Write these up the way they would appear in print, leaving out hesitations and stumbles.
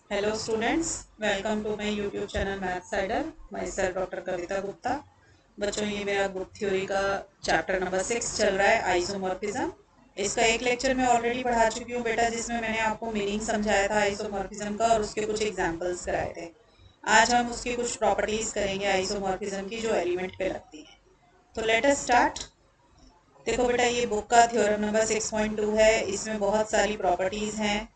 Hello students, welcome to my YouTube channel Math Sider. My self doctor Kavita Gupta. बच्चों, ये मेरा group theory का chapter number 6 चल रहा है, आइसोमॉर्फिज्म। इसका एक लेक्चर मैं ऑलरेडी पढ़ा चुकी हूँ बेटा, जिसमें मैंने आपको मीनिंग समझाया था आइसोमॉर्फिज्म का और उसके कुछ एग्जांपल्स कराए थे। आज हम उसकी कुछ प्रॉपर्टीज करेंगे आइसोमॉर्फिज्म की, जो एलिमेंट पे लगती हैं। तो लेट अस स्टार्ट। देखो बेटा, ये बुक का थ्योरम नंबर 6.2 है। इसमें बहुत सारी प्रॉपर्टीज हैं।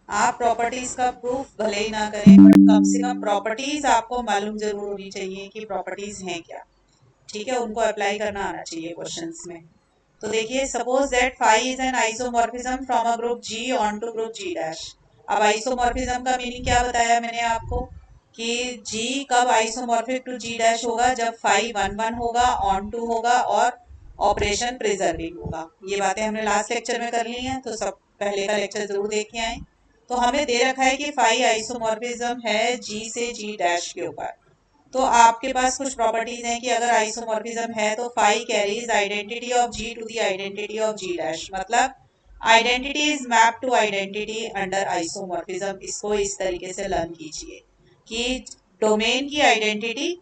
आप प्रॉपर्टीज का प्रूफ भले ही ना करें, बट कम से कम प्रॉपर्टीज आपको मालूम जरूर होनी चाहिए कि प्रॉपर्टीज हैं क्या। ठीक है, उनको अप्लाई करना आना चाहिए क्वेश्चंस में। तो देखिए, suppose that phi is an isomorphism from a group G onto group G dash. अब आइसोमॉर्फिज्म का मीनिंग क्या बताया मैंने आपको, कि जी कब आइसोमॉर्फिक टू जी डैश होगा, जब फाई वन वन होगा, ऑन टू होगा और ऑपरेशन प्रिजर्विंग होगा। ये बातें हमने लास्ट लेक्चर में कर ली हैं, तो सब पहले का लेक्चर जरूर देख के आए। तो हमें दे रखा है कि फाई आइसोमॉर्फिज्म है जी से जी डैश के ऊपर। तो आपके पास कुछ प्रॉपर्टीज हैं कि अगर आइसोमॉर्फिज्म है तो phi carries identity of G to the identity of G dash. मतलब identity is map to identity under isomorphism. इसको इस तरीके से लर्न कीजिए कि डोमेन की आइडेंटिटी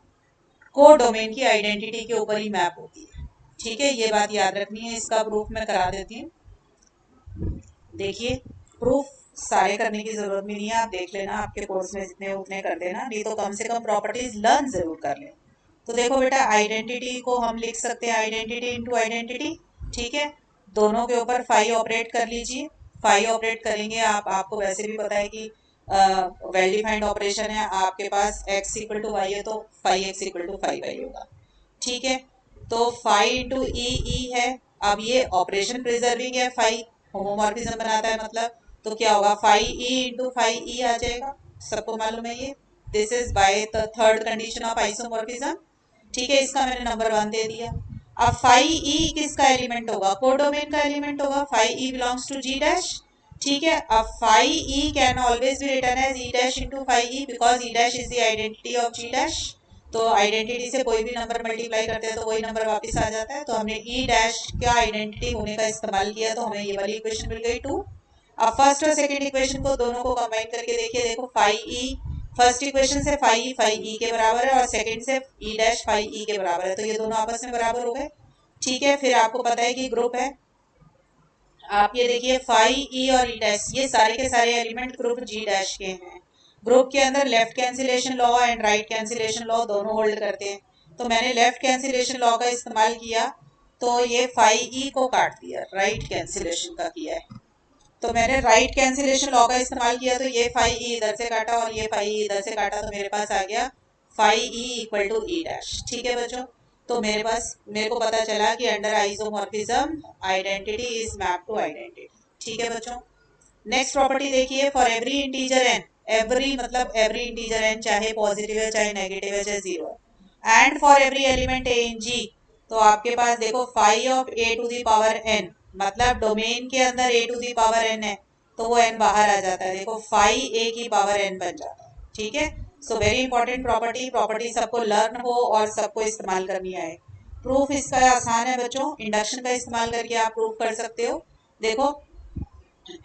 को डोमेन की आइडेंटिटी के ऊपर ही मैप होती है। ठीक है, ये बात याद रखनी है। इसका प्रूफ मैं करा देती हूँ। देखिए, प्रूफ सारे करने की जरूरत भी नहीं है, आप देख लेना, आपके कोर्स में जितने उतने कर देना, नहीं तो कम से कम प्रॉपर्टीज लर्न जरूर कर लें। तो देखो बेटा, आइडेंटिटी को हम लिख सकते हैं आइडेंटिटी इनटू आइडेंटिटी। ठीक है, दोनों के ऊपर फाई ऑपरेट कर लीजिए। फाई ऑपरेट करेंगे, आपको वैसे भी पता है कि वेल डिफाइंड ऑपरेशन है। आपके पास x इक्वल टू वाई है, तो phi x equal to phi Y होगा। ठीक है, तो फाई इंटू ई ई है। अब ये ऑपरेशन प्रिजर्विंग है, फाई होमोमॉर्फिज्म बनाता है, मतलब तो क्या होगा, phi e into phi e आ जाएगा। सबको मालूम है ये। This is by the third condition of isomorphism. ठीक है, इसका मैंने नंबर 1 दे दिया। अब फाई ई किसका एलिमेंट होगा, कोडोमेन का एलिमेंट होगा। Phi E belongs to G dash. ठीक है, अब phi E can always be written as E dash into phi E, because E dash is the identity of G dash. तो identity से कोई भी नंबर मल्टीप्लाई करते हैं तो वही नंबर वापस आ जाता है। तो हमने ई डैश का आइडेंटिटी होने का इस्तेमाल किया, तो हमें ये वाली इक्वेशन मिल गई 2। अब फर्स्ट और सेकंड इक्वेशन को दोनों को कंबाइन करके देखिए। देखो, फाई ई फर्स्ट इक्वेशन से फाई फाई ई के बराबर है और सेकंड से ई डैश फाई ई के बराबर है, तो ये दोनों आपस में बराबर हो गए। ठीक है, फिर आपको पता है कि ग्रुप है। आप ये देखिए, फाई ई और ई डैश ये सारे के सारे एलिमेंट ग्रुप जी डैश के हैं। ग्रुप के अंदर left cancellation law and right cancellation law दोनों होल्ड करते हैं। तो मैंने लेफ्ट कैंसिलेशन लॉ का इस्तेमाल किया, तो ये फाई ई को काट दिया, राइट कैंसिलेशन का किया है। तो मैंने राइट कैंसिलेशन लॉ का इस्तेमाल किया, तो ये फाई ई इधर से काटा और ये फाई ई इधर से काटा, तो मेरे पास आ गया phi E equal to E dash. ठीक है बच्चों, तो मेरे को पता चला कि under isomorphism identity is map to identity. ठीक है बच्चों, नेक्स्ट प्रॉपर्टी देखिए। For every integer N, every मतलब एवरी इंटीजर एन, चाहे पॉजिटिव है चाहे नेगेटिव है चाहे जीरो है, and for every element A in G. तो आपके पास देखो, phi of A to the power N, मतलब डोमेन के अंदर ए टू दी पावर एन है, तो वो एन बाहर आ जाता है। देखो, फाई ए की पावर एन बन जाता है। ठीक है, so very important property. Property सबको लर्न हो और सबको इस्तेमाल करनी आए। प्रूफ इसका आसान है बच्चों, इंडक्शन का इस्तेमाल करके आप प्रूफ कर सकते हो। देखो,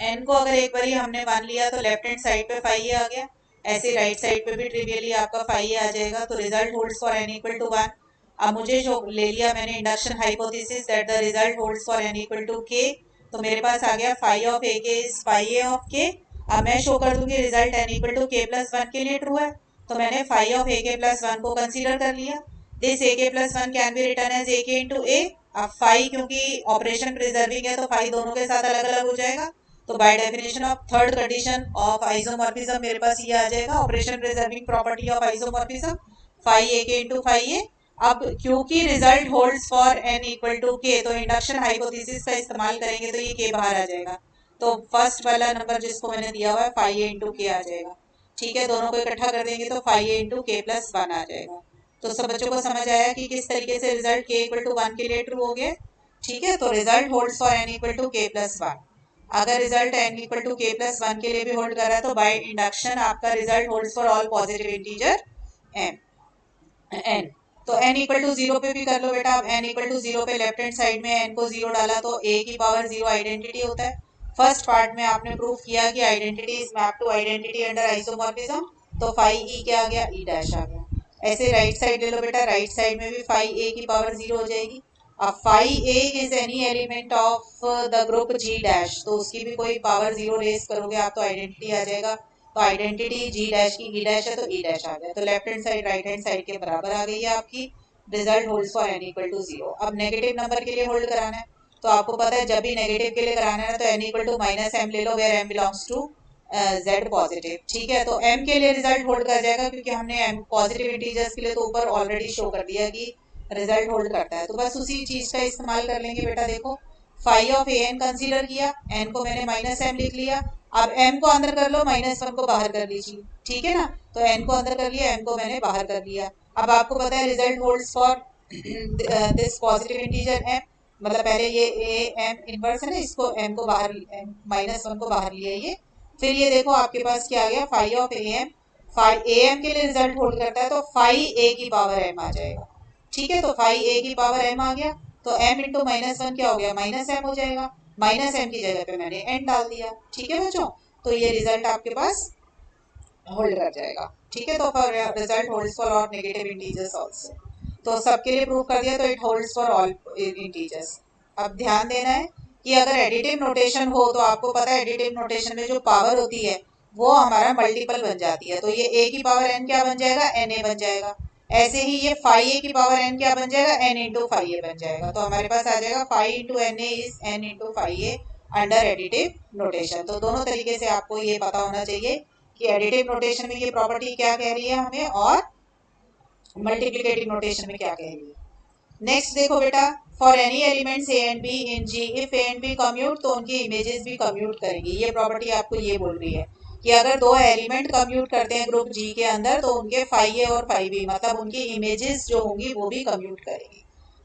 एन को अगर एक बार हमने मान लिया तो लेफ्ट हैंड साइड पे फाई आ गया, ऐसे राइट साइड पे भी ट्रिवियली आपका फाई आ जाएगा। तो result holds for N equal to 1। अब मुझे जो ले लिया मैंने induction hypothesis that the result holds for N equal to के, तो मेरे पास आ गया फाई ऑफ ए के इज फाई ए ऑफ के। अब मैं शो कर दूंगी result n equal to k plus 1 के लिए ट्रू है, तो मैंने phi of A k plus 1 को कंसीडर कर लिया। This a k plus 1 can be return as a k into ए। अब फाई क्योंकि ऑपरेशन प्रिजर्विंग है, तो फाई दोनों के साथ अलग अलग हो जाएगा। तो by definition of third condition of isomorphism मेरे पास ये आ जाएगा, operation preserving property of isomorphism, phi a k into phi a. अब क्योंकि result holds for N equal to के, तो इंडक्शन हाइपोथेसिस का इस्तेमाल करेंगे तो ये के बाहर आ जाएगा। तो फर्स्ट वाला नंबर जिसको मैंने दिया हुआ है फाई ए इंटू के आ जाएगा। ठीक है, दोनों को इकट्ठा कर देंगे तो फाई ए इंटू के प्लस 1 आ जाएगा। तो सब बच्चों को समझ आया कि किस तरीके से रिजल्ट के इक्वल टू 1 के लिए ट्रू हो गया। ठीक है, तो result holds for N equal to k plus 1। अगर result n equal to k plus 1 के लिए भी होल्ड कर रहा है, तो बाय इंडक्शन आपका result holds for all positive integer m n. तो एन इक्वल टू 0 पे भी कर लो बेटा। अब एन इक्वल टू 0 पे लेफ्ट हैंड साइड में एन को 0 डाला तो ए की पावर 0 आइडेंटिटी होता है। फर्स्ट पार्ट में आपने प्रूफ किया कि identity is map to identity under isomorphism, तो फाई ई क्या आ गया, ई डैश आ गया। ऐसे राइट साइड ले लो बेटा, राइट साइड में भी फाई ए की पावर 0 हो जाएगी। अब phi a is any element of the group G dash, तो उसकी भी कोई पावर 0 रेस करोगे आप तो आइडेंटिटी आ जाएगा। तो आइडेंटिटी जी डैश की ई डैश है तो ई डैश आ गया, तो left hand side right hand side के बराबर आ गई है आपकी। Result holds for N equal to 0। अब नेगेटिव नंबर के लिए होल्ड कराना है, तो आपको पता है जब भी नेगेटिव के लिए कराना है तो n equal to minus m ले लो, where m belongs to z positive. ठीक है, तो m के लिए रिजल्ट होल्ड कर जाएगा क्योंकि हमने m पॉजिटिव इंटीजर्स के लिए तो ऊपर ऑलरेडी शो कर दिया कि रिजल्ट होल्ड करता है, तो बस उसी चीज का इस्तेमाल कर लेंगे बेटा। देखो phi of a n consider किया, n को मैंने माइनस एम लिख लिया। अब m को अंदर कर लो, माइनस वन को बाहर कर लीजिए। ठीक है ना, तो n को अंदर कर लिया, m को मैंने बाहर कर लिया। अब आपको पता है result holds for this positive integer m, मतलब पहले ये ए एम इनवर्स है ना, इसको एम को बाहर, माइनस वन को बाहर लिया ये। फिर ये देखो आपके पास क्या आ गया, phi of a m. Phi a m के लिए रिजल्ट होल्ड करता है तो फाई ए की पावर एम आ जाएगा। ठीक है, तो फाई ए की पावर एम आ गया, तो एम इंटू माइनस वन क्या हो गया, माइनस एम हो जाएगा। माइनस एम की जगह पे मैंने एन डाल दिया। ठीक है बच्चों, तो ये रिजल्ट आपके पास होल्ड कर जाएगा। ठीक है, तो for result holds for all negative integers also, तो सबके लिए प्रूव कर दिया, तो it holds for all integers. अब ध्यान देना है कि अगर एडिटिव नोटेशन हो तो आपको पता है एडिटिव नोटेशन में जो पावर होती है वो हमारा मल्टीपल बन जाती है, तो ये a की पावर n क्या बन जाएगा, एन ए बन जाएगा। ऐसे ही ये फाई ए की पावर n क्या बन जाएगा, n इंटू फाई ए बन जाएगा। तो हमारे पास आ जाएगा phi into n a is n into phi a under additive notation. तो दोनों तरीके से आपको ये पता होना चाहिए कि एडिटिव नोटेशन में ये प्रॉपर्टी क्या कह रही है हमें और मल्टीप्लिकेटिव नोटेशन में क्या कह रही है। नेक्स्ट देखो बेटा, for any elements a and b in G, if a and b commute तो उनकी इमेजेस भी कम्यूट करेंगी। ये प्रॉपर्टी आपको ये बोल रही है कि अगर दो एलिमेंट कम्यूट करते हैं ग्रुप जी के अंदर तो उनके फाई ए और फाई बी मतलब उनकी इमेजेस जो होंगी वो भी कम्यूट करेंगी।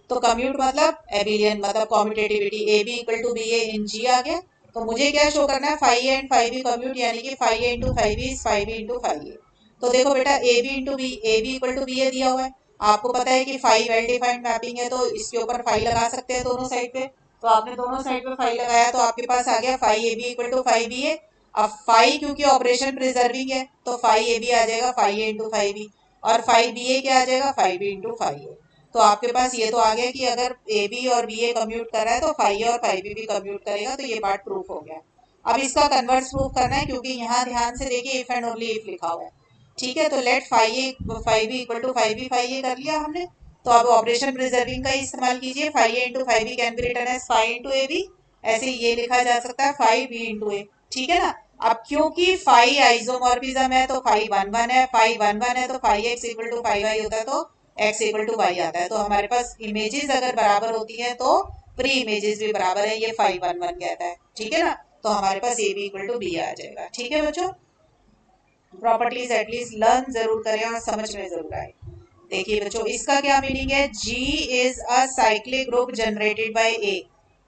तो कम्यूट मतलब एबिलियन मतलब commutativity, a b equal to b a in G आ गया। तो मुझे क्या शो करना है, phi a and phi b commute, यानी कि phi a into phi b is phi b into phi a. तो देखो बेटा a b into b, a b equal to b a दिया हुआ है। आपको पता है कि फाई वेल डिफाइंड मैपिंग है तो इसके ऊपर फाई लगा सकते हैं दोनों साइड पे। तो आपने दोनों साइड पे फाई लगाया तो आपके पास आ गया phi a b equal to phi b a. अब फाई क्योंकि ऑपरेशन प्रिजर्विंग है तो फाई ए बी आ जाएगा phi a into phi B, और फाई बी ए क्या आ जाएगा, phi b into phi a. तो आपके पास ये तो आ गया कि अगर ए बी और बी ए कम्यूट कर रहा है तो फाई ए और फाई बी भी कम्यूट करेगा, तो ये पार्ट प्रूफ हो गया। अब इसका कन्वर्स प्रूफ करना है क्योंकि यहाँ ध्यान से देखिए इफ एंड ओनली इफ लिखा हुआ है। ठीक है, तो let phi b equal to phi b phi a कर लिया हमने। तो अब ऑपरेशन प्रिजर्विंग का इस्तेमाल कीजिए, phi a into phi b can be written as phi into a b, ऐसे ये लिखा जा सकता है फाई बी इंटू ए। ठीक है ना, अब क्योंकि फाई आइसोमॉर्फिज्म है तो फाई वन वन है, फाई वन वन है तो phi x equal to phi y होता है, तो एक्स इक्वल टू वाई आता है। तो हमारे पास इमेजेस अगर बराबर होती है तो प्री इमेजेस भी बराबर है, ये फाई वन वन कहता है। ठीक है ना, तो हमारे पास a b equal to b आ जाएगा। ठीक है बच्चों, प्रॉपर्टीज एटलीस्ट लर्न जरूर करें और समझ में जरूर आए। देखिए बच्चों इसका क्या मीनिंग है, G is a cyclic group generated by A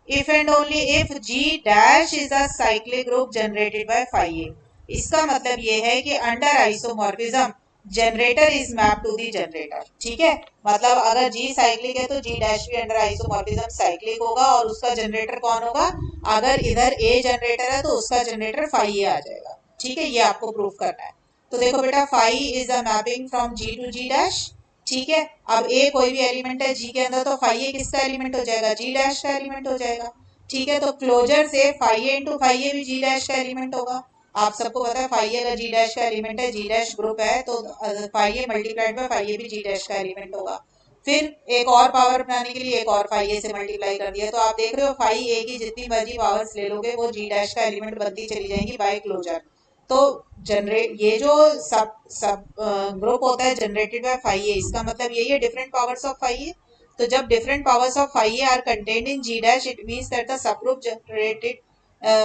if and only if G dash is a cyclic group generated by phi A। इसका मतलब ये है कि under isomorphism generator is map to the generator. ठीक है, मतलब अगर G साइक्लिक है तो G डैश भी अंडर आइसोमॉर्फिज्म साइक्लिक होगा, और उसका जनरेटर कौन होगा, अगर इधर A जनरेटर है तो उसका जनरेटर फाई A आ जाएगा। ठीक है, ये आपको प्रूफ करना है। तो देखो बेटा phi is a mapping from G to G dash. ठीक है, अब ए कोई भी एलिमेंट है जी के अंदर तो फाई ए किसका एलिमेंट हो जाएगा, जी डैश का एलिमेंट हो जाएगा। ठीक है, तो क्लोजर से phi a into phi a भी जी डैश का एलिमेंट होगा। आप सबको पता है फाई ए अगर जी डैश का एलिमेंट है, जी डैश ग्रुप है, तो phi a multiplied by phi a भी जी डैश का एलिमेंट होगा। फिर एक और पावर बनाने के लिए एक और फाई ए से मल्टीप्लाई कर दिया, तो आप देख रहे हो फाई ए की जितनी मर्जी पावर्स ले लोगे वो जी डैश का एलिमेंट बनती चली जाएंगी बाय क्लोजर। तो जनरेट ये जो सब सब ग्रुप होता है जनरेटेड बाय फाई ए, इसका मतलब यही है different powers of phi a. तो जब different powers of phi a are contained in G dash it means that the सब group generated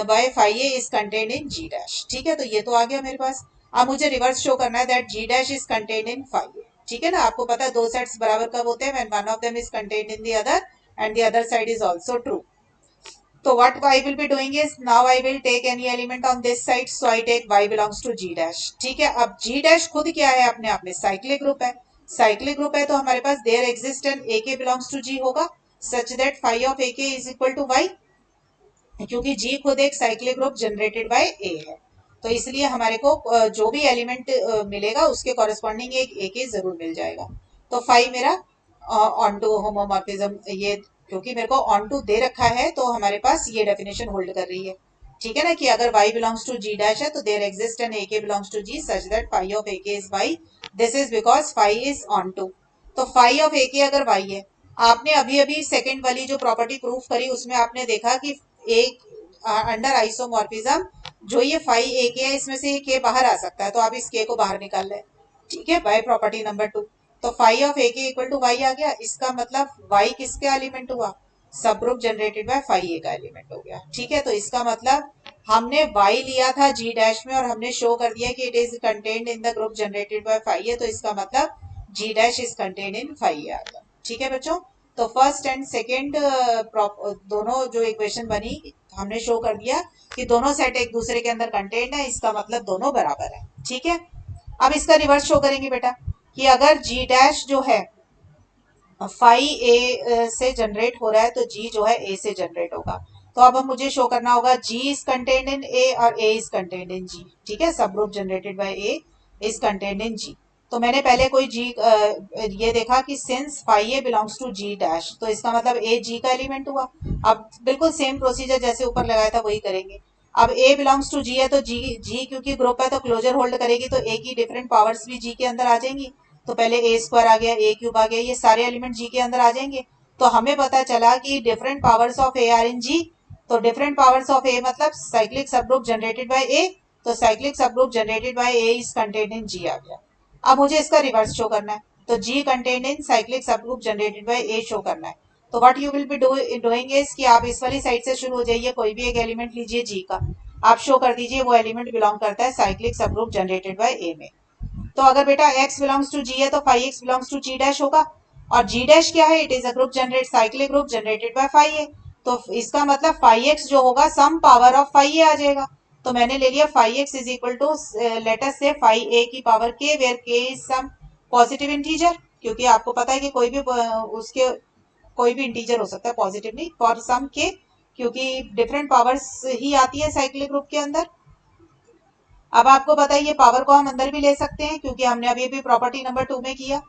by phi a is contained in G dash. ठीक है, तो ये तो आ गया मेरे पास। अब मुझे रिवर्स शो करना है that G dash is contained in phi a. ठीक है ना, आपको पता है दो सेट्स बराबर कब होते हैं, when one of them is contained in the other and the other side is also true. So what I will be doing is now I will take any element on this side, so I take y belongs to g dash। ठीक है, अब g dash खुद क्या है अपने आप में, cyclic group है। साइक्लिक ग्रुप है तो हमारे पास there exist an ak belongs to g होगा, such that phi of ak is equal to y। क्योंकि जी खुद एक साइक्लिक ग्रुप जनरेटेड बाय ए है, तो इसलिए हमारे को जो भी एलिमेंट मिलेगा उसके कॉरेस्पॉन्डिंग एक ए के जरूर मिल जाएगा। तो फाइव मेरा ऑन टू होमोमॉर्फिज्म, ये क्योंकि मेरे को ऑन टू दे रखा है तो हमारे पास ये डेफिनेशन होल्ड कर रही है। ठीक है ना, कि अगर y belongs to g dash है तो there exist an ak belongs to g such that phi of ak is y, this is because phi is onto. तो फाई ऑफ ak अगर y है, आपने अभी अभी सेकंड वाली जो प्रॉपर्टी प्रूफ करी उसमें आपने देखा कि एक अंडर आइसोमॉर्फिज्म जो ये फाई ए के है इसमें से ये के बाहर आ सकता है, तो आप इस के को बाहर निकाल लें। ठीक है, बाय प्रॉपर्टी नंबर 2। तो फाई ऑफ ए के इक्वल टू वाई आ गया, इसका मतलब वाई किसका एलिमेंट हुआ, सब ग्रुप जनरेटेड बाय फाई ए का एलिमेंट हो गया। ठीक है, तो इसका मतलब हमने वाई लिया था जी डैश में और हमने शो कर दिया कि it is contained in the group generated by phi a, तो इसका मतलब G dash is contained in phi a आ गया। ठीक है बच्चों, तो फर्स्ट एंड सेकेंड दोनों जो इक्वेशन बनी हमने शो कर दिया कि दोनों सेट एक दूसरे के अंदर कंटेन्ड है, इसका मतलब दोनों बराबर है। ठीक है, अब इसका रिवर्स शो करेंगे बेटा, कि अगर जी डैश जो है फाई ए से जनरेट हो रहा है तो जी जो है ए से जनरेट होगा। तो अब मुझे शो करना होगा जी इज कंटेन्ड इन ए और ए इज कंटेन्ड इन जी। ठीक है, सब group generated by a is contained in G. तो मैंने पहले कोई जी ये देखा कि since phi a belongs to G dash, तो इसका मतलब ए जी का एलिमेंट हुआ। अब बिल्कुल सेम प्रोसीजर जैसे ऊपर लगाया था वही करेंगे। अब ए बिलोंग्स टू जी है तो जी जी क्योंकि ग्रुप है तो क्लोजर होल्ड करेगी, तो ए की डिफरेंट पावर्स भी जी के अंदर आ जाएंगी। तो पहले ए स्क्वायर आ गया, ए क्यूब आ गया, ये सारे एलिमेंट जी के अंदर आ जाएंगे। तो हमें पता चला कि different powers of a are in G. तो डिफरेंट पावर्स ऑफ ए मतलब साइक्लिक सब ग्रुप जनरेटेड बाय ए, तो साइक्लिक सब group generated by a is contained in G आ गया। अब मुझे इसका रिवर्स शो करना है, तो जी कंटेन्ड इन साइक्लिक सब group generated by a show करना है। तो what you will be doing is कि आप इस वाली साइड से शुरू हो जाइए, कोई भी एक एलिमेंट लीजिए जी का, आप शो कर दीजिए वो एलिमेंट बिलोंग करता है साइक्लिक सब ग्रुप जनरेटेड बाय ए में। तो अगर बेटा x बिलोंग्स टू g है तो phi x belongs to g dash होगा, और g डैश क्या है, it is a group generate cyclic group generated by phi a. तो इसका मतलब फाई x जो होगा some power of phi a आ जाएगा। तो मैंने ले लिया phi x is equal to let us say phi a की power k where k is some positive integer, क्योंकि आपको पता है कि कोई भी उसके कोई भी इंटीजर हो सकता है, पॉजिटिव नहीं, फॉर सम k, क्योंकि डिफरेंट पावर्स ही आती है साइक्लिक ग्रुप के अंदर। अब आपको पता है ये पावर को हम अंदर भी ले सकते हैं क्योंकि हमने अभी अभी प्रॉपर्टी नंबर 2 में किया।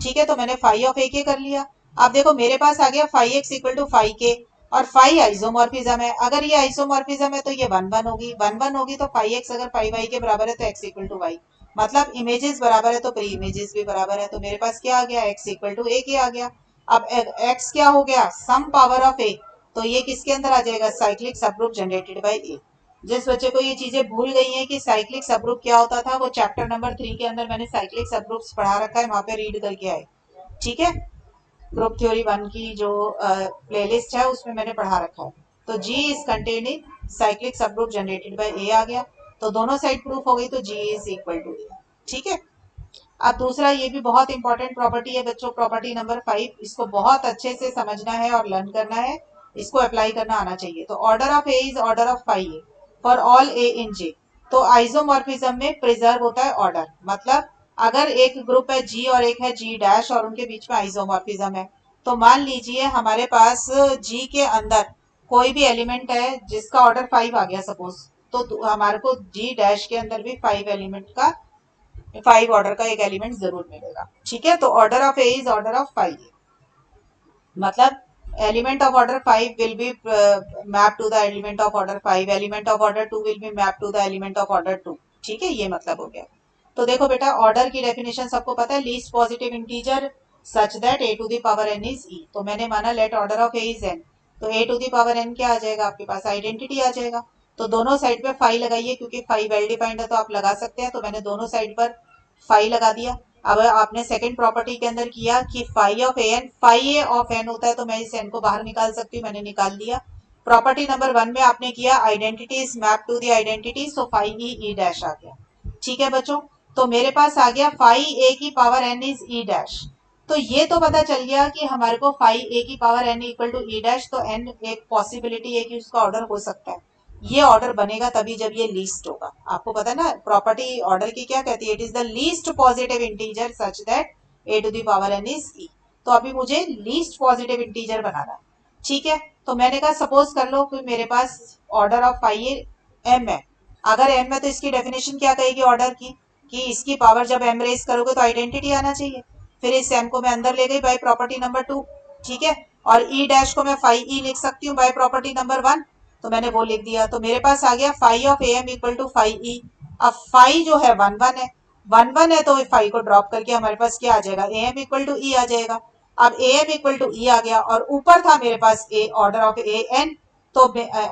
ठीक है, तो मैंने फाई ऑफ ए के कर लिया। अब देखो मेरे पास आ गया phi x equal to phi k, और फाई आइसोमॉर्फिज्म है। अगर ये आइसोमॉर्फिज्म है तो ये वन वन होगी, वन वन होगी तो फाई एक्स अगर फाई वाई के बराबर है तो एक्स इक्वल टू वाई, मतलब इमेजेस बराबर है तो प्री इमेजेस भी बराबर है। तो मेरे पास क्या आ गया, एक्स इक्वल टू ए के आ गया। अब एक्स क्या हो गया, सम पावर ऑफ ए, तो ये किसके अंदर आ जाएगा, साइक्लिक सब ग्रुप जनरेटेड बाय ए। जिस बच्चे को ये चीजें भूल गई हैं कि साइक्लिक सब ग्रुप क्या होता था, वो चैप्टर नंबर 3 के अंदर मैंने साइक्लिक सब ग्रुप्स पढ़ा रखा है, वहां पे रीड करके आए। ठीक है, ग्रुप थ्योरी 1 की जो प्लेलिस्ट है उसमें मैंने पढ़ा रखा है। तो जी इज कंटेन्ड इन साइक्लिक सब ग्रुप जनरेटेड बाय ए आ गया, तो दोनों साइड प्रूफ हो गई, तो जी इज इक्वल टू ए। ठीक है, अब दूसरा ये भी बहुत इंपॉर्टेंट प्रॉपर्टी है बच्चों, प्रॉपर्टी नंबर 5, इसको बहुत अच्छे से समझना है और लर्न करना है, इसको अप्लाई करना आना चाहिए। तो order of a is order of phi a for all a in G. तो आइसोमॉर्फिज्म में प्रिजर्व होता है ऑर्डर, मतलब अगर एक ग्रुप है जी और एक है जी डैश और उनके बीच में आइसोमॉर्फिज्म है, तो मान लीजिए हमारे पास जी के अंदर कोई भी एलिमेंट है जिसका ऑर्डर 5 आ गया सपोज, तो हमारे को जी डैश के अंदर भी 5 एलिमेंट का 5 ऑर्डर का एक एलिमेंट जरूर मिलेगा। ठीक है, तो order of a is order of 5, मतलब element of order 5 will be map to the element of order 5, element of order 2 will be map to the element of order 2। ठीक है, ये मतलब हो गया। तो देखो बेटा, ऑर्डर की डेफिनेशन सबको पता है, least positive integer such that a to the power n is e. तो मैंने माना let order of a is n, तो a to the power n क्या आ जाएगा, आपके पास आइडेंटिटी आ जाएगा। तो दोनों साइड पे 5 लगाइए, क्योंकि 5 वेल डिफाइंड है तो आप लगा सकते हैं, तो मैंने दोनों साइड पर 5 लगा दिया। अब आपने सेकंड प्रॉपर्टी के अंदर किया कि phi of a n, phi a of n होता है, तो मैं इस एन को बाहर निकाल सकती हूँ, मैंने निकाल दिया। प्रॉपर्टी नंबर 1 में आपने किया identity is map to the identity, so phi e e dash आ गया। ठीक है बच्चों, तो मेरे पास आ गया फाई ए की power n is e dash. तो ये तो पता चल गया कि हमारे को फाई ए की power n equal to E dash, तो एन एक पॉसिबिलिटी है कि उसका ऑर्डर हो सकता है। ये ऑर्डर बनेगा तभी जब ये लीस्ट होगा। आपको पता है ना प्रॉपर्टी ऑर्डर की क्या कहती है, it is the least positive integer such that a to the power n is e. तो अभी मुझे लीस्ट पॉजिटिव इंटीजर बनाना है। ठीक है, तो मैंने कहा सपोज कर लो कि मेरे पास ऑर्डर ऑफ फाइव एम है। अगर एम है तो इसकी डेफिनेशन क्या कहेगी ऑर्डर की, कि इसकी पावर जब एम रेज करोगे तो आइडेंटिटी आना चाहिए। फिर इस एम को मैं अंदर ले गई बाय प्रॉपर्टी नंबर 2, ठीक है। और ई डैश को मैं फाइव ई लिख सकती हूँ बाय प्रॉपर्टी नंबर 1, तो मैंने वो लिख दिया। तो मेरे पास आ गया phi of a m equal to phi e. अब फाइव जो है 1 1 है, 1 1 है, तो फाइव को ड्रॉप करके हमारे पास क्या आ जाएगा, a m equal to e आ जाएगा। अब a m equal to e आ गया और ऊपर था मेरे पास a order of a n, तो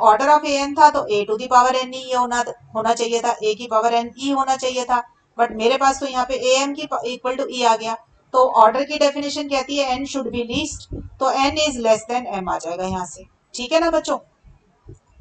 ऑर्डर ऑफ ए एन था तो a to the power n e होना चाहिए था, ए की पावर एन ई होना चाहिए था। बट मेरे पास तो यहाँ पे ए एम की इक्वल टू ई आ गया। तो ऑर्डर की डेफिनेशन कहती है एन शुड बी लीस्ट, तो n is less than m आ जाएगा यहाँ से, ठीक है ना बच्चों।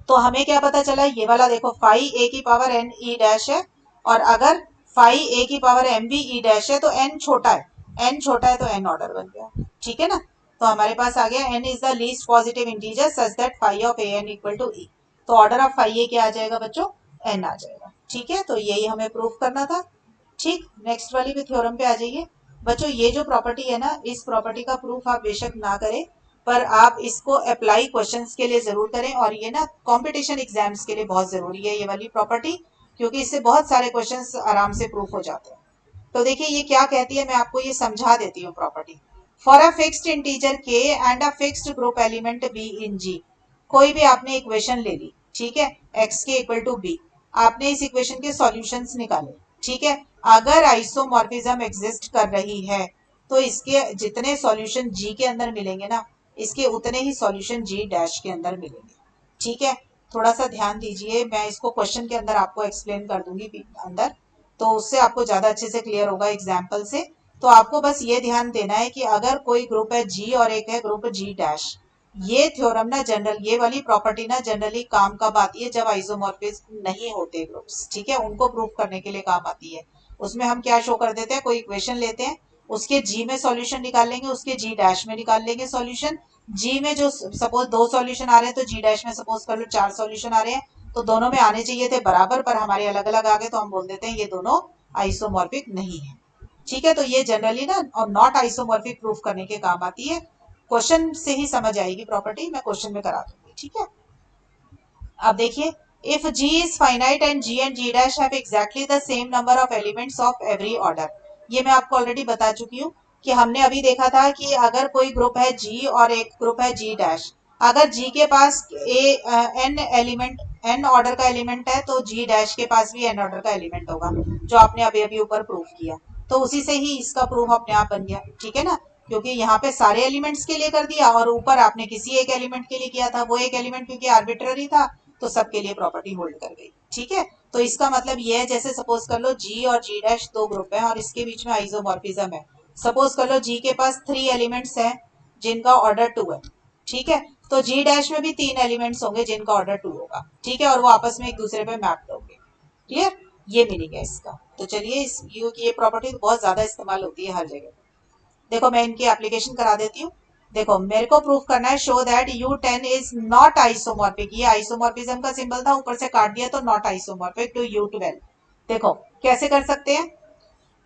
तो हमें क्या पता चला, ये वाला देखो फाइव ए की पावर एन ई डैश है, और अगर फाइव ए की power m be e dash है तो एन छोटा है, एन छोटा है तो एन ऑर्डर बन गया, ठीक है ना। तो हमारे पास आ गया n is the least positive integer such that phi of a n equal to e. तो ऑर्डर ऑफ फाइव ए क्या आ जाएगा बच्चों, एन आ जाएगा, ठीक है। तो यही हमें प्रूफ करना था। ठीक, नेक्स्ट वाली भी थ्योरम पे आ जाइए बच्चों। ये जो प्रॉपर्टी है ना, इस प्रॉपर्टी का प्रूफ आप बेशक ना करें, पर आप इसको अप्लाई क्वेश्चंस के लिए जरूर करें। और ये ना कंपटीशन एग्जाम्स के लिए बहुत जरूरी है ये वाली प्रॉपर्टी, क्योंकि इससे बहुत सारे क्वेश्चंस आराम से प्रूफ हो जाते हैं। तो देखिए ये क्या कहती है, मैं आपको ये समझा देती हूँ property. For a fixed integer k and a fixed group element b in G, कोई भी आपने इक्वेशन ले ली, ठीक है, एक्स के इक्वल टू बी, आपने इस इक्वेशन के सॉल्यूशंस निकाले, ठीक है। अगर आइसोमॉर्फिज्म एग्जिस्ट कर रही है तो इसके जितने सॉल्यूशन जी के अंदर मिलेंगे ना, इसके उतने ही सॉल्यूशन जी डैश के अंदर मिलेंगे, ठीक है। थोड़ा सा ध्यान दीजिए, मैं इसको क्वेश्चन के अंदर आपको एक्सप्लेन कर दूंगी अंदर, तो उससे आपको ज्यादा अच्छे से क्लियर होगा एग्जाम्पल से। तो आपको बस ये ध्यान देना है कि अगर कोई ग्रुप है जी और एक है ग्रुप जी डैश, ये थ्योरम ना जनरल, ये वाली प्रॉपर्टी ना जनरली काम कब आती है, जब आइसोमॉर्फिज्म नहीं होते ग्रुप्स, ठीक है, उनको प्रूव करने के लिए काम आती है। उसमें हम क्या शो कर देते हैं, कोई इक्वेशन लेते हैं, उसके जी में सॉल्यूशन निकाल लेंगे, उसके जी डैश में निकाल लेंगे सॉल्यूशन। जी में जो सपोज दो सॉल्यूशन आ रहे हैं तो जी डैश में सपोज कर लो चार सॉल्यूशन आ रहे हैं, तो दोनों में आने चाहिए थे बराबर, पर हमारे अलग अलग आ गए, तो हम बोल देते हैं ये दोनों आइसोमॉर्फिक नहीं है, ठीक है। तो ये जनरली ना और नॉट आइसोमॉर्फिक प्रूफ करने के काम आती है। क्वेश्चन से ही समझ आएगी प्रॉपर्टी, मैं क्वेश्चन में करा दूंगी, ठीक है। अब देखिए, if g is finite and g dash have exactly the same number of elements of every order, ये मैं आपको ऑलरेडी बता चुकी हूँ कि हमने अभी देखा था कि अगर कोई ग्रुप है g और एक ग्रुप है g डैश, अगर g के पास n एलिमेंट, n ऑर्डर का एलिमेंट है, तो g डैश के पास भी n ऑर्डर का एलिमेंट होगा, जो आपने अभी अभी ऊपर प्रूफ किया। तो उसी से ही इसका प्रूफ अपने आप बन गया, ठीक है ना, क्योंकि यहाँ पे सारे एलिमेंट्स के लिए कर दिया और ऊपर आपने किसी एक एलिमेंट के लिए किया था, वो एक एलिमेंट क्योंकि आर्बिट्ररी था तो सबके लिए प्रॉपर्टी होल्ड कर गई, ठीक है। तो इसका मतलब ये है, जैसे सपोज कर लो जी और जी डैश दो ग्रुप है और इसके बीच में आइसोमॉर्फिज्म है। सपोज कर लो जी के पास 3 एलिमेंट्स हैं जिनका ऑर्डर 2 है, ठीक है, तो जी डैश में भी 3 एलिमेंट्स होंगे जिनका ऑर्डर 2 होगा, ठीक है, और वो आपस में एक दूसरे पे मैप होंगे, क्लियर, ये मीनिंग है इसका। तो चलिए इस ये प्रॉपर्टी बहुत ज्यादा इस्तेमाल होती है हर जगह। देखो मैं इनकी एप्लीकेशन करा देती हूँ। देखो मेरे को प्रूफ करना है, show that U10 is not isomorphic, ये आइसोमॉर्फिज्म का सिंबल था, ऊपर से काट दिया तो नॉट आइसोमॉर्फिक टू U12। देखो कैसे कर सकते हैं,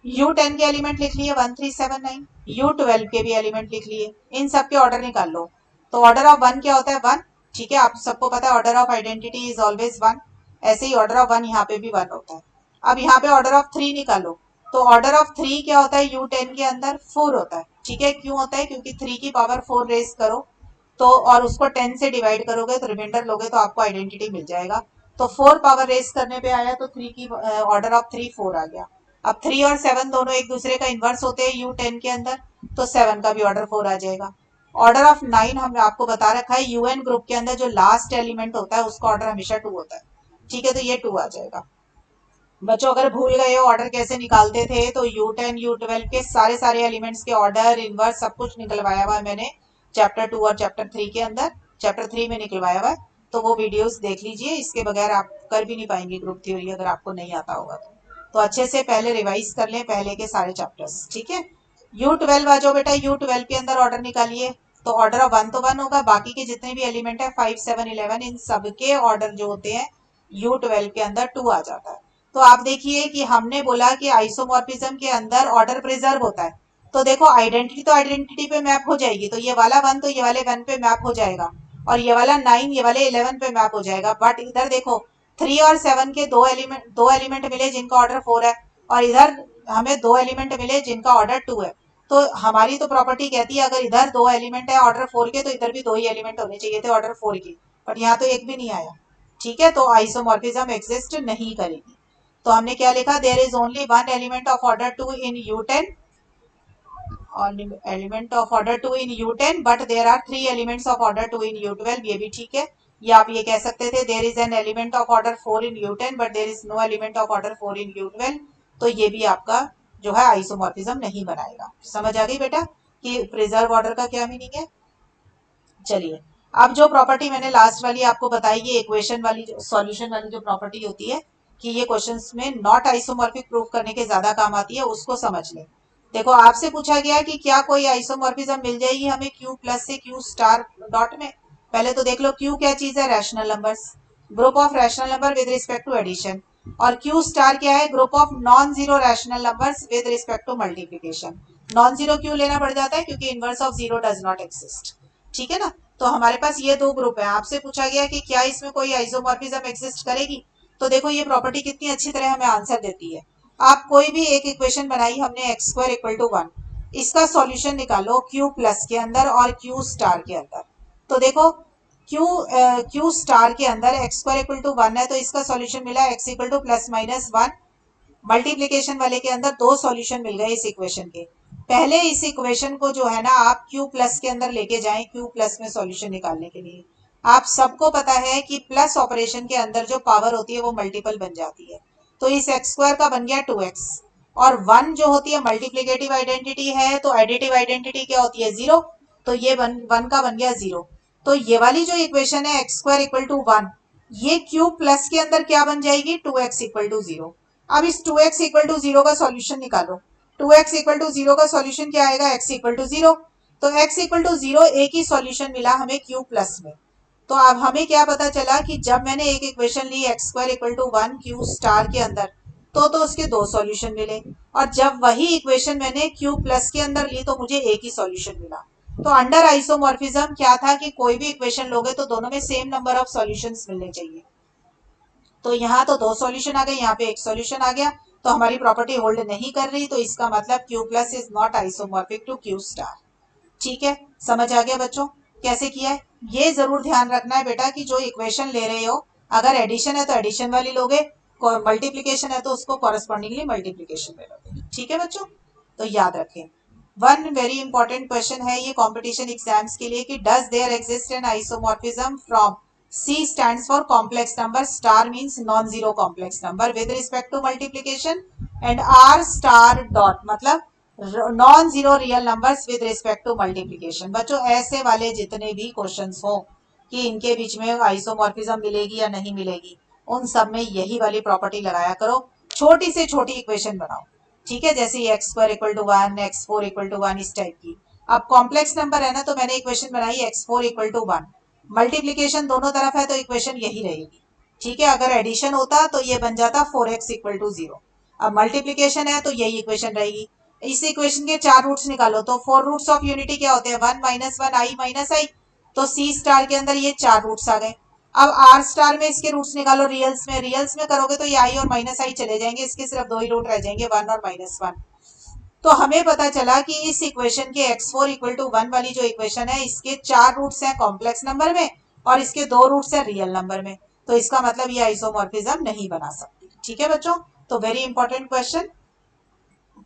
U10 के एलिमेंट लिख लिए 1 3 7 9, U12 के भी एलिमेंट लिख लिए, इन सब के ऑर्डर निकाल लो। तो ऑर्डर ऑफ 1 क्या होता है, 1, ठीक है, आप सबको पता है order of identity is always 1, ऐसे ही ऑर्डर ऑफ 1 यहाँ पे भी 1 होता है। अब यहाँ पे ऑर्डर ऑफ 3 निकालो, तो ऑर्डर ऑफ 3 क्या होता है, U10 के अंदर 4 होता है, ठीक है, क्यों होता है, क्योंकि 3 की पावर 4 रेज करो तो और उसको 10 से डिवाइड करोगे तो रिमाइंडर लोगे तो आपको आइडेंटिटी मिल जाएगा। तो 4 पावर रेज करने पे आया तो 3 की ऑर्डर ऑफ 3 4 आ गया। अब 3 और 7 दोनों एक दूसरे का इन्वर्स होते हैं U10 के अंदर, तो 7 का भी ऑर्डर 4 आ जाएगा। ऑर्डर ऑफ 9 हमने आपको बता रखा है, UN ग्रुप के अंदर जो लास्ट एलिमेंट होता है उसका ऑर्डर हमेशा 2 होता है, ठीक है, तो ये 2 आ जाएगा। बच्चों अगर भूल गए हो ऑर्डर कैसे निकालते थे, तो U10 U12 के सारे सारे एलिमेंट्स के ऑर्डर इनवर्स सब कुछ निकलवाया हुआ है मैंने चैप्टर 2 और चैप्टर 3 के अंदर, चैप्टर 3 में निकलवाया हुआ है, तो वो वीडियोस देख लीजिए, इसके बगैर आप कर भी नहीं पाएंगे ग्रुप थ्योरी अगर आपको नहीं आता होगा तो अच्छे से पहले रिवाइज कर लें पहले के सारे चैप्टर्स, ठीक है। U12 आ जाओ बेटा, U12 के अंदर ऑर्डर निकालिए, तो ऑर्डर ऑफ 1 तो 1 होगा, बाकी के जितने भी एलिमेंट है 5 7 11 इन सबके ऑर्डर जो होते हैं U12 के अंदर 2 आ जाता है। तो आप देखिए कि हमने बोला कि आइसोमॉर्फिज्म के अंदर ऑर्डर प्रिजर्व होता है, तो देखो आइडेंटिटी तो आइडेंटिटी पे मैप हो जाएगी, तो ये वाला 1 तो ये वाले 1 पे मैप हो जाएगा, और ये वाला 9 ये वाले 11 पे मैप हो जाएगा। बट इधर देखो 3 और 7 के दो एलिमेंट मिले जिनका ऑर्डर 4 है, और इधर हमें दो एलिमेंट मिले जिनका ऑर्डर 2 है। तो हमारी तो प्रॉपर्टी कहती है अगर इधर दो एलिमेंट है ऑर्डर 4 के, तो इधर भी दो ही एलिमेंट होने चाहिए थे ऑर्डर 4 के, बट यहाँ तो एक भी नहीं आया। ठीक है, तो आइसोमॉर्फिज्म एग्जिस्ट नहीं करेगी। तो हमने क्या लिखा, there is only one element of order 2 in U10, element of order 2 in U10 but there are 3 elements of order 2 in U12, ये भी ठीक है। या आप ये कह सकते थे there is an element of order 4 in U10 but there is no element of order 4 in U12, तो ये भी आपका जो है आइसोमॉर्फिज्म नहीं बनाएगा। समझ आ गई बेटा कि प्रिजर्व ऑर्डर का क्या मीनिंग है। चलिए, अब जो प्रॉपर्टी मैंने लास्ट वाली आपको बताई, ये इक्वेशन वाली सॉल्यूशन वाली जो प्रॉपर्टी होती है कि ये क्वेश्चंस में नॉट आइसोमॉर्फिक प्रूफ करने के ज्यादा काम आती है, उसको समझ लें। देखो आपसे पूछा गया कि क्या कोई आइसोमॉर्फिज्म मिल जाएगी हमें Q प्लस से Q स्टार डॉट में। पहले तो देख लो Q क्या चीज है, rational numbers, group of rational number with respect to addition, और Q स्टार क्या है, group of non zero rational numbers with respect to multiplication. Non zero क्यों लेना पड़ जाता है, क्योंकि inverse of zero does not exist. ठीक है ना, तो हमारे पास ये दो ग्रुप है। आपसे पूछा गया कि क्या इसमें कोई आइसोमॉर्फिज्म एग्जिस्ट करेगी, तो देखो ये प्रॉपर्टी कितनी अच्छी तरह हमें आंसर देती है। आप कोई भी एक इक्वेशन बनाई हमने एक्स स्क्वायर इक्वल टू 1, इसका सॉल्यूशन निकालो Q प्लस के अंदर और Q स्टार के अंदर। तो देखो Q स्टार के अंदर एक्स स्क्वायर इक्वल टू 1 है, तो इसका सॉल्यूशन मिला x equal two plus minus 1। Multiplication वाले के अंदर दो सॉल्यूशन मिल गए इस इक्वेशन के। पहले इस इक्वेशन को जो है ना आप Q प्लस के अंदर लेके जाएं Q प्लस में सॉल्यूशन निकालने के लिए। आप सबको पता है कि प्लस ऑपरेशन के अंदर जो पावर होती है वो मल्टीपल बन जाती है। तो इस एक्स स्क्वायर का बन गया 2x, और 1 जो होती है मल्टीप्लीकेटिव आइडेंटिटी है, तो एडिटिव आइडेंटिटी क्या होती है 0, तो ये 1 का बन गया 0। तो ये वाली जो इक्वेशन है एक्स स्क्वायर इक्वल टू 1, ये Q प्लस के अंदर क्या बन जाएगी 2x इक्वल टू 0। अब इस 2x इक्वल टू 0 का सॉल्यूशन निकालो। 2x इक्वल टू 0 का सॉल्यूशन क्या आएगा, x इक्वल टू 0। तो x इक्वल टू 0 एक ही सॉल्यूशन मिला हमें Q प्लस में। तो अब हमें क्या पता चला कि जब मैंने एक इक्वेशन ली x square equal to 1 Q star के अंदर, तो उसके दो सॉल्यूशन मिले, और जब वही इक्वेशन मैंने Q प्लस के अंदर ली तो मुझे एक ही सॉल्यूशन मिला। तो अंडर आइसोमॉर्फिज्म क्या था कि कोई भी इक्वेशन लोगे तो दोनों में सेम नंबर ऑफ सॉल्यूशंस मिलने चाहिए। तो यहाँ तो दो सॉल्यूशन आ गए, यहाँ पे एक सॉल्यूशन आ गया, तो हमारी प्रॉपर्टी होल्ड नहीं कर रही, तो इसका मतलब Q plus is not isomorphic to Q star. ठीक है, समझ आ गया बच्चों कैसे किया है। ये जरूर ध्यान रखना है बेटा कि जो इक्वेशन ले रहे हो, अगर एडिशन है तो एडिशन वाली लोगे, मल्टीप्लीकेशन है तो उसको कॉरेस्पॉन्डिंगली मल्टीप्लीकेशन में लोगे। ठीक है बच्चों, तो याद रखें। वन वेरी इंपॉर्टेंट क्वेश्चन है ये कॉम्पिटिशन एग्जाम्स के लिए कि does there exist an isomorphism from C stands for complex number, star means non-zero complex number with respect to multiplication, and R star dot मतलब non zero real numbers with respect to multiplication. बच्चों ऐसे वाले जितने भी questions हो कि इनके बीच में आइसोमॉर्फिज्म मिलेगी या नहीं मिलेगी, उन सब में यही वाली प्रॉपर्टी लगाया करो। छोटी से छोटी इक्वेशन बनाओ, ठीक है, जैसे x square equal to 1, x four equal to 1, इस टाइप की। अब कॉम्प्लेक्स नंबर है ना, तो मैंने इक्वेशन बनाई x four equal to 1, multiplication दोनों तरफ है तो इक्वेशन यही रहेगी। ठीक है, अगर एडिशन होता तो ये बन जाता 4x इक्वल टू 0। अब मल्टीप्लीकेशन है तो यही इक्वेशन रहेगी। इस इक्वेशन के चार रूट्स निकालो, तो फोर रूट्स ऑफ यूनिटी क्या होते हैं, 1 माइनस 1 आई माइनस आई, तो C स्टार के अंदर ये चार रूट्स आ गए। अब R स्टार में इसके रूट्स निकालो, रियल्स में करोगे तो ये आई और माइनस आई चले जाएंगे, इसके सिर्फ दो ही रूट रह जाएंगे, 1 और -1। तो हमें पता चला कि इस इक्वेशन के x4 इक्वल टू 1 वाली जो इक्वेशन है, इसके चार रूट्स हैं कॉम्प्लेक्स नंबर में और इसके दो रूट्स हैं रियल नंबर में, तो इसका मतलब ये आइसोमॉर्फिज्म नहीं बना सकती। ठीक है बच्चों, तो वेरी इंपॉर्टेंट क्वेश्चन।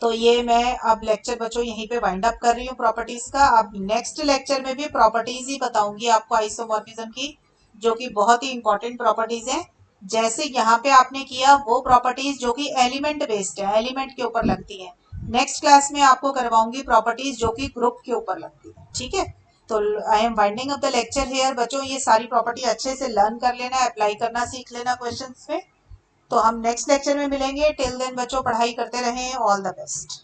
तो ये मैं अब लेक्चर बच्चों यहीं पे वाइंड अप कर रही हूँ प्रॉपर्टीज का। अब नेक्स्ट लेक्चर में भी प्रॉपर्टीज ही बताऊंगी आपको आइसोमॉर्फिज्म की, जो कि बहुत ही इंपॉर्टेंट प्रॉपर्टीज हैं। जैसे यहाँ पे आपने किया वो प्रॉपर्टीज जो कि एलिमेंट बेस्ड है, एलिमेंट के ऊपर लगती है, नेक्स्ट क्लास में आपको करवाऊंगी प्रॉपर्टीज जो कि ग्रुप के ऊपर लगती है। ठीक है, तो I am winding up the lecture here. बच्चों ये सारी प्रॉपर्टी अच्छे से लर्न कर लेना, अप्लाई करना सीख लेना क्वेश्चंस में। तो हम नेक्स्ट लेक्चर में मिलेंगे। टिल देन बच्चों पढ़ाई करते रहें। All the best.